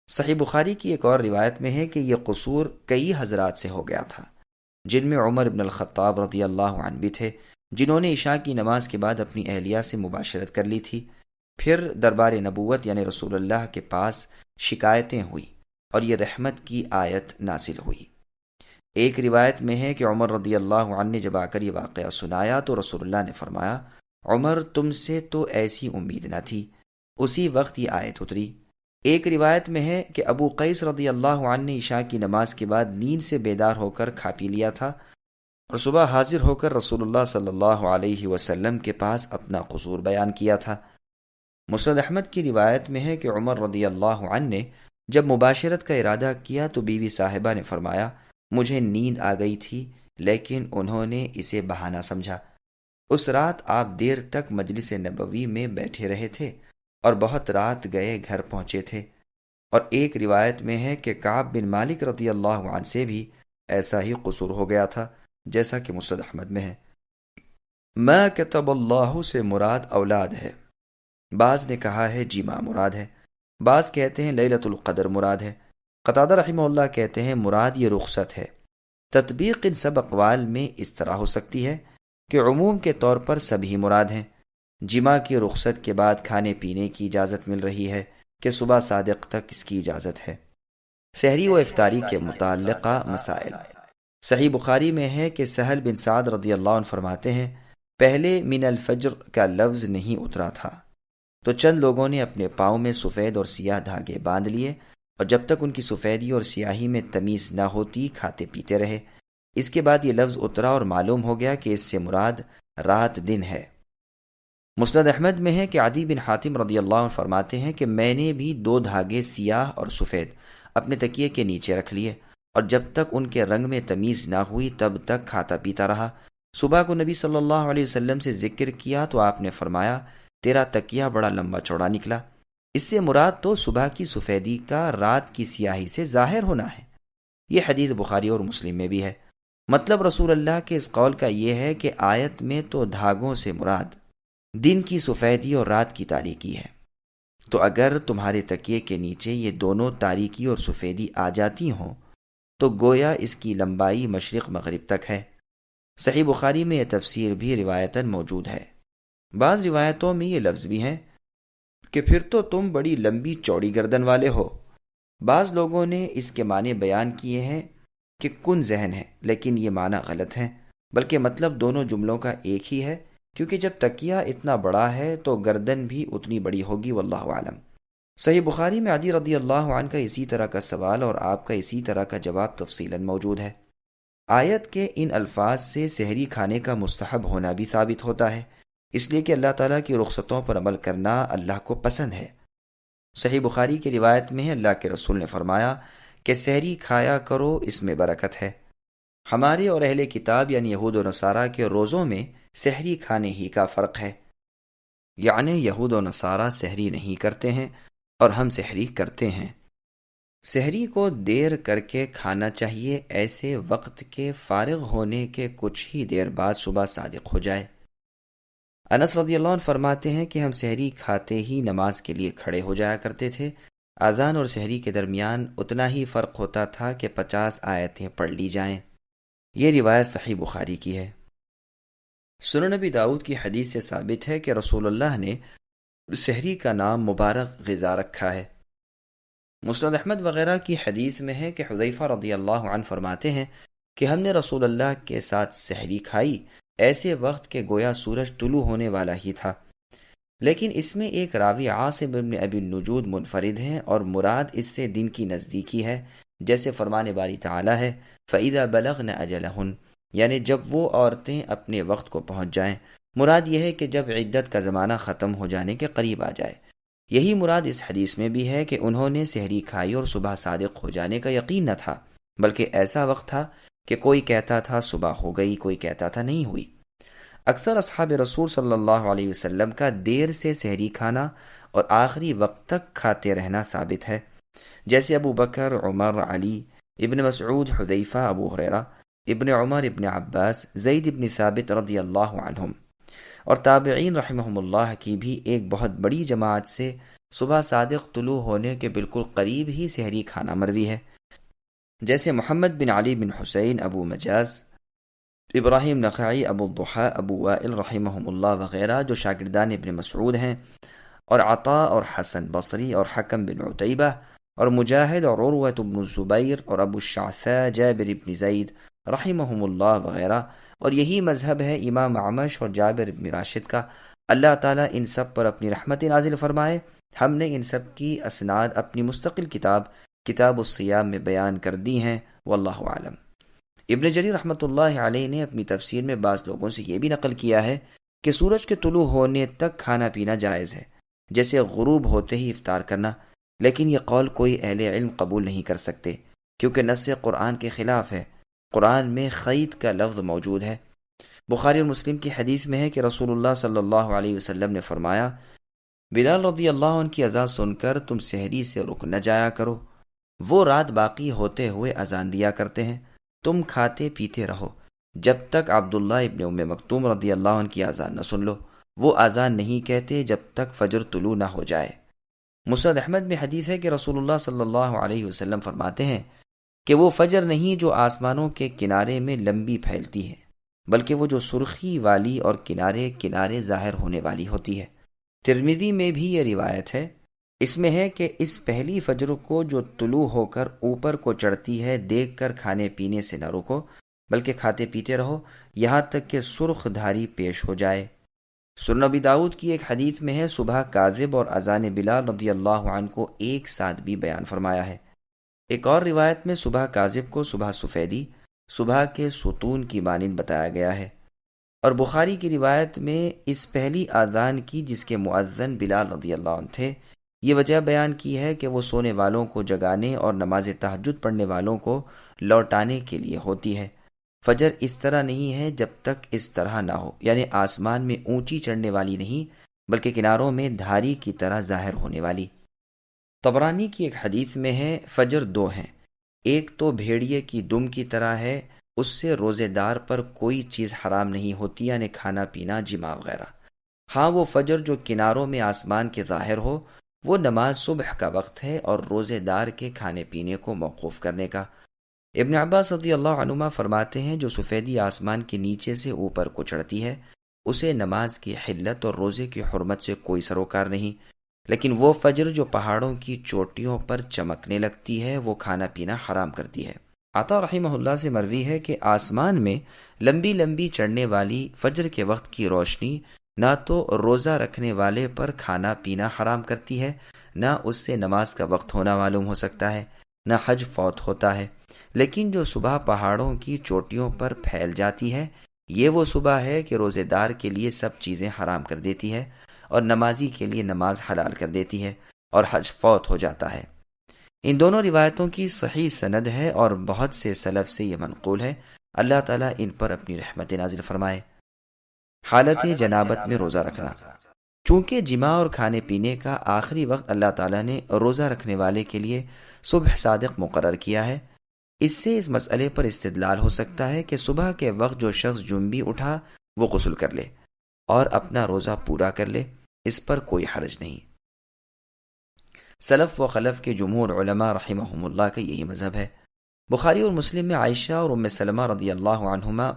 صحیح بخاری کی ایک اور روایت میں ہے کہ یہ قصور کئی حضرات سے ہو گیا تھا، جن میں عمر بن الخطاب رضی اللہ عنہ بھی تھے، جنہوں نے عشاء کی نماز کے بعد اپنی اہلیہ سے مباشرت کر لی تھی۔ پھر دربار نبوت یعنی رسول اللہ کے پاس شکایتیں ہوئی اور یہ رحمت کی آیت نازل ہوئی۔ ایک روایت میں ہے کہ عمر رضی اللہ عنہ نے جب آ کر یہ واقعہ سنایا تو رسول اللہ نے فرمایا، عمر تم سے تو ایسی امید نہ تھی۔ اسی وقت یہ آیت اتری۔ ایک روایت میں ہے کہ ابو قیس رضی اللہ عنہ نے عشاء کی نماز کے بعد نیند سے بیدار ہو کر کھا پی لیا تھا اور صبح حاضر ہو کر رسول اللہ صلی اللہ علیہ وسلم کے پاس اپنا قصور بیان کیا تھا۔ مسند احمد کی روایت میں ہے کہ عمر رضی اللہ عنہ نے جب مباشرت کا ارادہ کیا تو بیوی صاحبہ نے فرمایا، مجھے نیند آ گئی تھی لیکن انہوں نے اسے بہانہ سمجھا۔ اس رات آپ دیر تک مجلس نبوی میں بیٹھے رہے تھے اور بہت رات گئے گھر پہنچے تھے۔ اور ایک روایت میں ہے کہ کعب بن مالک رضی اللہ عنہ سے بھی ایسا ہی قصور ہو گیا تھا، جیسا کہ مسند احمد میں ہے۔ ما کتب اللہ سے مراد اولاد ہے، بعض نے کہا ہے جمع مراد ہے، بعض کہتے ہیں لیلۃ القدر مراد ہے۔ قتادہ رحمہ اللہ کہتے ہیں مراد یہ رخصت ہے۔ تطبیق ان سب اقوال میں اس طرح ہو سکتی ہے کہ عموم کے طور پر سبھی مراد ہیں۔ جمعہ کی رخصت کے بعد کھانے پینے کی اجازت مل رہی ہے کہ صبح صادق تک اس کی اجازت ہے۔ سحری و افطاری کے متعلقہ مسائل۔ صحیح بخاری میں ہے کہ سہل بن سعد رضی اللہ عنہ فرماتے ہیں، پہلے من الفجر کا لفظ نہیں اترا تھا تو چند لوگوں نے اپنے پاؤں میں سفید اور سیاہ دھاگے باندھ لیے اور جب تک ان کی سفیدی اور سیاہی میں تمیز نہ ہوتی کھاتے پیتے رہے۔ اس کے بعد یہ لفظ اترا اور معلوم ہو گیا کہ اس سے مراد رات دن ہے۔ مسند احمد میں ہے کہ عدی بن حاتم رضی اللہ عنہ فرماتے ہیں کہ میں نے بھی 2 دھاگے سیاہ اور سفید اپنے تکیے کے نیچے رکھ لیے اور جب تک ان کے رنگ میں تمیز نہ ہوئی تب تک کھاتا پیتا رہا۔ صبح کو نبی صلی اللہ علیہ وسلم سے ذکر کیا تو آپ نے فرمایا، تیرا تکیہ بڑا لمبا چوڑا نکلا۔ اس سے مراد تو صبح کی سفیدی کا رات کی سیاہی سے ظاہر ہونا ہے۔ یہ حدیث بخاری اور مسلم میں بھی ہے۔ مطلب رسول اللہ کے اس قول کا یہ ہے کہ آیت میں تو دھاگوں سے مراد دن کی سفیدی اور رات کی تاریکی ہے، تو اگر تمہارے تکیے کے نیچے یہ دونوں تاریکی اور سفیدی آ جاتی ہوں تو گویا اس کی لمبائی مشرق مغرب تک ہے۔ صحیح بخاری میں یہ تفسیر بھی روایتاً موجود ہے۔ بعض روایتوں میں یہ لفظ بھی ہیں کہ پھر تو تم بڑی لمبی چوڑی گردن والے ہو۔ بعض لوگوں نے اس کے معنی بیان کیے ہیں کہ کن ذہن ہے، لیکن یہ معنی غلط ہے، بلکہ مطلب دونوں جملوں کا ایک ہی ہے، کیونکہ جب تکیہ اتنا بڑا ہے تو گردن بھی اتنی بڑی ہوگی، واللہ عالم۔ صحیح بخاری میں عدی رضی اللہ عنہ کا اسی طرح کا سوال اور آپ کا اسی طرح کا جواب تفصیلاً موجود ہے۔ آیت کے ان الفاظ سے سحری کھانے کا مستحب ہونا بھی ثابت ہوتا ہے، اس لیے کہ اللہ تعالیٰ کی رخصتوں پر عمل کرنا اللہ کو پسند ہے۔ صحیح بخاری کی روایت میں ہے اللہ کے رسول نے فرمایا کہ سحری کھایا کرو، اس میں برکت ہے۔ ہمارے اور اہل کتاب یعنی یہود و نصارہ کے روزوں میں سحری کھانے ہی کا فرق ہے، یعنی یہود و نصارہ سحری نہیں کرتے ہیں اور ہم سحری کرتے ہیں۔ سحری کو دیر کر کے کھانا چاہیے، ایسے وقت کے فارغ ہونے کے کچھ ہی دیر بعد صبح صادق ہو جائے۔ انس رضی اللہ عنہ فرماتے ہیں کہ ہم سحری کھاتے ہی نماز کے لیے کھڑے ہو جایا کرتے تھے۔ اذان اور سحری کے درمیان اتنا ہی فرق ہوتا تھا کہ 50 آیتیں پڑھ لی جائیں۔ یہ روایت صحیح بخاری کی ہے۔ سنن نبی داؤد کی حدیث سے ثابت ہے کہ رسول اللہ نے سحری کا نام مبارک غذا رکھا ہے۔ مسند احمد وغیرہ کی حدیث میں ہے کہ حذیفہ رضی اللہ عنہ فرماتے ہیں کہ ہم نے رسول اللہ کے ساتھ سحری کھائی، ایسے وقت کہ گویا سورج طلوع ہونے والا ہی تھا۔ لیکن اس میں ایک راوی عاصم بن ابی النجود منفرد ہیں اور مراد اس سے دن کی نزدیکی ہے، جیسے فرمان باری تعالی ہے فَإِذَا بَلَغْنَ أَجَلَهُنَّ، یعنی جب وہ عورتیں اپنے وقت کو پہنچ جائیں۔ مراد یہ ہے کہ جب عدت کا زمانہ ختم ہو جانے کے قریب آ جائے۔ یہی مراد اس حدیث میں بھی ہے کہ انہوں نے سحری کھائی اور صبح صادق ہو جانے کا یقین نہ تھا، بلکہ ایسا وقت تھا کہ کوئی کہتا تھا صبح ہو گئی، کوئی کہتا تھا نہیں ہوئی۔ اکثر اصحاب رسول صلی اللہ علیہ وسلم کا دیر سے سحری کھانا اور آخری وقت تک کھاتے رہنا ثابت ہے، جیسے ابو بکر، عمر، علی، ابن مسعود، حذیفہ، ابو ہریرہ، ابن عمر، ابن عباس، زید ابن ثابت رضی اللہ عنہم اور تابعین رحمہم اللہ کی بھی ایک بہت بڑی جماعت سے صبح صادق طلوع ہونے کے بالکل قریب ہی سحری کھانا مروی ہے، جیسے محمد بن علی بن حسین ابو مجاز، ابراہیم نخعی ابو الضحیٰ ابو وائل رحمہم اللہ وغیرہ جو شاگردان ابن مسعود ہیں، اور عطا اور حسن بصری اور حکم بن عتیبہ اور مجاہد اور عروۃ بن الزبیر اور ابو الشعثاء جابر بن زید رحمہم اللہ وغیرہ، اور یہی مذہب ہے امام اعمش اور جابر بن راشد کا۔ اللہ تعالیٰ ان سب پر اپنی رحمت نازل فرمائے۔ ہم نے ان سب کی اسناد اپنی مستقل کتاب الصیام میں بیان کر دی ہیں، واللہ اعلم۔ ابن جریر رحمۃ اللہ علیہ نے اپنی تفسیر میں بعض لوگوں سے یہ بھی نقل کیا ہے کہ سورج کے طلوع ہونے تک کھانا پینا جائز ہے، جیسے غروب ہوتے ہی افطار کرنا، لیکن یہ قول کوئی اہل علم قبول نہیں کر سکتے کیونکہ نص قرآن کے خلاف ہے۔ قرآن میں خید کا لفظ موجود ہے۔ بخاری اور مسلم کی حدیث میں ہے کہ رسول اللہ صلی اللہ علیہ وسلم نے فرمایا، بلال رضی اللہ عنہ کی اذان سن کر تم سحری سے رک نہ جایا کرو، وہ رات باقی ہوتے ہوئے اذان دیا کرتے ہیں، تم کھاتے پیتے رہو جب تک عبداللہ ابن ام مکتوم رضی اللہ عنہ کی اذان نہ سن لو، وہ اذان نہیں کہتے جب تک فجر طلوع نہ ہو جائے۔ مسند احمد میں حدیث ہے کہ رسول اللہ صلی اللہ علیہ وسلم فرماتے ہیں کہ وہ فجر نہیں جو آسمانوں کے کنارے میں لمبی پھیلتی ہے، بلکہ وہ جو سرخی والی اور کنارے کنارے ظاہر ہونے والی ہوتی ہے۔ ترمذی میں بھی یہ روایت ہے، اس میں ہے کہ اس پہلی فجر کو جو طلوع ہو کر اوپر کو چڑھتی ہے دیکھ کر کھانے پینے سے نہ رکو، بلکہ کھاتے پیتے رہو یہاں تک کہ سرخ دھاری پیش ہو جائے۔ سنن ابی داؤد کی ایک حدیث میں ہے، صبح کاذب اور اذان بلال رضی اللہ عنہ کو ایک ساتھ بھی بیان فرمایا ہے۔ ایک اور روایت میں صبح کاذب کو صبح سفیدی، صبح کے ستون کی مانند بتایا گیا ہے، اور بخاری کی روایت میں اس پہلی اذان کی جس کے مؤذن بلال رضی اللہ عنہ تھے، یہ وجہ بیان کی ہے کہ وہ سونے والوں کو جگانے اور نماز تہجد پڑھنے والوں کو لوٹانے کے لیے ہوتی ہے۔ فجر اس طرح نہیں ہے جب تک اس طرح نہ ہو، یعنی آسمان میں اونچی چڑھنے والی نہیں بلکہ کناروں میں دھاری کی طرح ظاہر ہونے والی۔ طبرانی کی ایک حدیث میں ہے، فجر دو ہیں، ایک تو بھیڑیے کی دم کی طرح ہے، اس سے روزے دار پر کوئی چیز حرام نہیں ہوتی، یعنی کھانا پینا جماع وغیرہ۔ ہاں وہ فجر جو کناروں میں آسمان کے ظاہر ہو، وہ نماز صبح کا وقت ہے اور روزے دار کے کھانے پینے کو موقوف کرنے کا۔ ابن عباس رضی اللہ عنہما فرماتے ہیں، جو سفیدی آسمان کے نیچے سے اوپر کو چڑھتی ہے اسے نماز کی حلت اور روزے کی حرمت سے کوئی سروکار نہیں، لیکن وہ فجر جو پہاڑوں کی چوٹیوں پر چمکنے لگتی ہے وہ کھانا پینا حرام کرتی ہے۔ عطا رحمہ اللہ سے مروی ہے کہ آسمان میں لمبی لمبی چڑھنے والی فجر کے وقت کی روشنی نہ تو روزہ رکھنے والے پر کھانا پینا حرام کرتی ہے، نہ اس سے نماز کا وقت ہونا معلوم ہو سکتا ہے، نہ حج فوت ہوتا ہے، لیکن جو صبح پہاڑوں کی چوٹیوں پر پھیل جاتی ہے یہ وہ صبح ہے کہ روزے دار کے لیے سب چیزیں حرام کر دیتی ہے اور نمازی کے لیے نماز حلال کر دیتی ہے اور حج فوت ہو جاتا ہے۔ ان دونوں روایتوں کی صحیح سند ہے اور بہت سے سلف سے یہ منقول ہے، اللہ تعالیٰ ان پر اپنی رحمت نازل فرمائے۔ حالت جنابت میں روزہ رکھنا، چونکہ جماع اور کھانے پینے کا آخری وقت اللہ تعالیٰ نے روزہ رکھنے والے کے لیے صبح صادق مقرر کیا ہے، اس سے اس مسئلے پر استدلال ہو سکتا ہے کہ صبح کے وقت جو شخص جنبی اٹھا وہ غسل کر لے اور اپنا روزہ پورا کر لے، اس پر کوئی حرج نہیں۔ سلف و خلف کے جمہور علماء رحمہم اللہ کا یہی مذہب ہے۔ بخاری اور مسلم میں عائشہ اور ام سلمہ رضی اللہ عنہما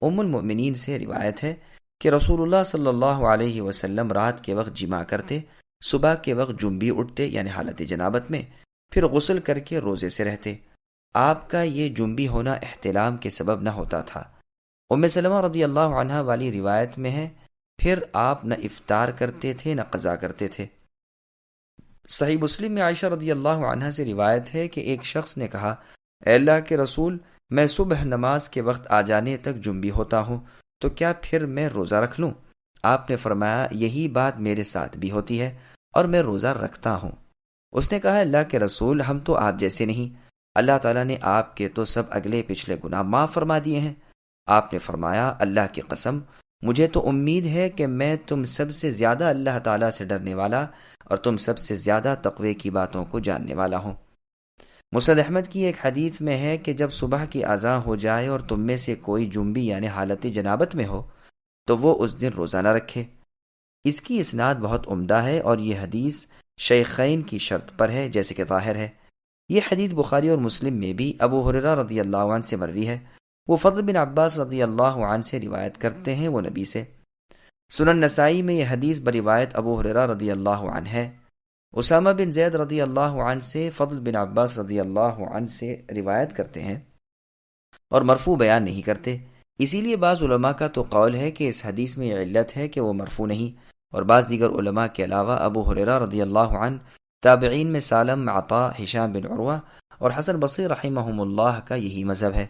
ام المؤمنین سے روایت ہے کہ رسول اللہ صلی اللہ علیہ وسلم رات کے وقت جماع کرتے، صبح کے وقت جنبی اٹھتے یعنی حالت جنابت میں، پھر غسل کر کے روزے سے رہتے۔ آپ کا یہ جنبی ہونا احتلام کے سبب نہ ہوتا تھا۔ ام سلمہ رضی اللہ عنہ والی روایت میں ہے، پھر آپ نہ افطار کرتے تھے نہ قضا کرتے تھے۔ صحیح مسلم میں عائشہ رضی اللہ عنہ سے روایت ہے کہ ایک شخص نے کہا، اے اللہ کے رسول، میں صبح نماز کے وقت آ جانے تک جنبی ہوتا ہوں، تو کیا پھر میں روزہ رکھ لوں؟ آپ نے فرمایا، یہی بات میرے ساتھ بھی ہوتی ہے اور میں روزہ رکھتا ہوں۔ اس نے کہا، اللہ کے رسول، ہم تو آپ جیسے نہیں، اللہ تعالیٰ نے آپ کے تو سب اگلے پچھلے گناہ معاف فرما دیے ہیں۔ آپ نے فرمایا، اللہ کی قسم، مجھے تو امید ہے کہ میں تم سب سے زیادہ اللہ تعالیٰ سے ڈرنے والا اور تم سب سے زیادہ تقوی کی باتوں کو جاننے والا ہوں۔ مسند احمد کی ایک حدیث میں ہے کہ جب صبح کی اذان ہو جائے اور تم میں سے کوئی جنبی یعنی حالت جنابت میں ہو تو وہ اس دن روزہ نہ رکھے۔ اس کی اسناد بہت عمدہ ہے اور یہ حدیث شیخین کی شرط پر ہے جیسے کہ ظاہر ہے۔ یہ حدیث بخاری اور مسلم میں بھی ابو ہریرہ رضی اللہ عنہ سے مروی ہے۔ وہ فضل بن عباس رضی اللہ عنہ سے روایت کرتے ہیں، وہ نبی سے۔ سنن نسائی میں یہ حدیث بروایت ابو ہریرہ رضی اللہ عنہ ہے۔ اسامہ بن زید رضی اللہ عنہ سے فضل بن عباس رضی اللہ عنہ سے روایت کرتے ہیں اور مرفوع بیان نہیں کرتے۔ اسی لیے بعض علماء کا تو قول ہے کہ اس حدیث میں یہ علت ہے کہ وہ مرفوع نہیں، اور بعض دیگر علماء کے علاوہ ابو ہریرہ رضی اللہ عنہ، تابعین میں سالم، عطا، ہشام بن عروہ اور حسن بصری رحمہم اللہ کا یہی مذہب ہے۔